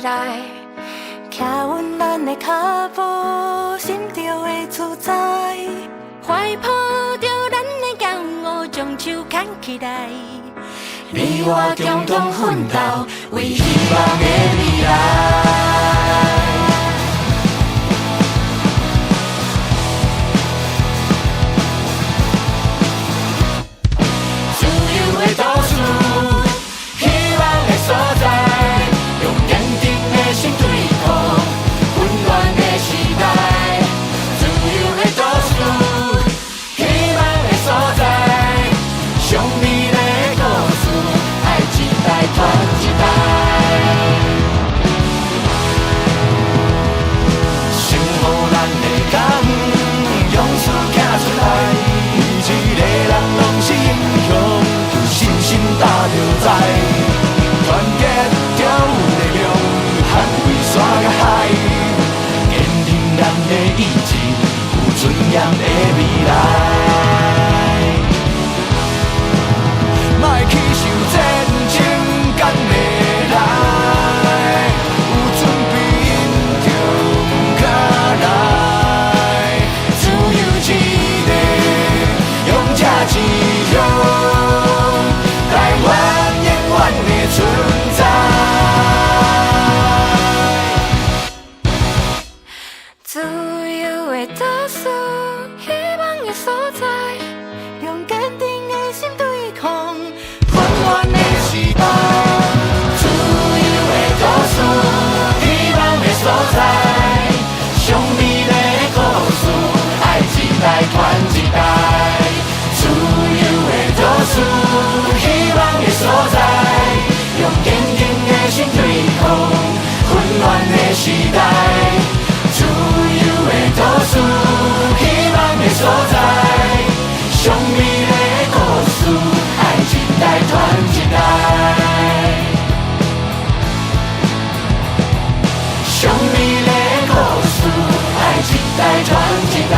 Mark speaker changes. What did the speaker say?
Speaker 1: 来，徛温暖的脚步，心着会自在。怀抱着咱的骄傲，将手牵起来。你我共同奋斗，为希望的未来。自由的都市，希望的所在，用坚定的心对抗混乱的时代。自由的都市，希望的所在，上美丽的故事，爱一代传一代。成予咱的感，勇士行出来，每一个人拢是英雄，有信心打着在，团结就有力量，捍卫山甲海，坚定咱的意志，有尊严的未来。莫去受战争干的来，有准备因就不敢来。自由一个，勇者一样，台湾永远的存在。自由的都市，希望的所在，用坚定的心对抗混乱的时代。自由的都市，希望的所在，上美丽的故事，爱一代传一代。自由的都市，希望的所在，用坚定的心对抗混乱的时代。自由的都市，希望的所在，上美丽的故事，爱一代传一代。上美丽的故事，爱一代传一代。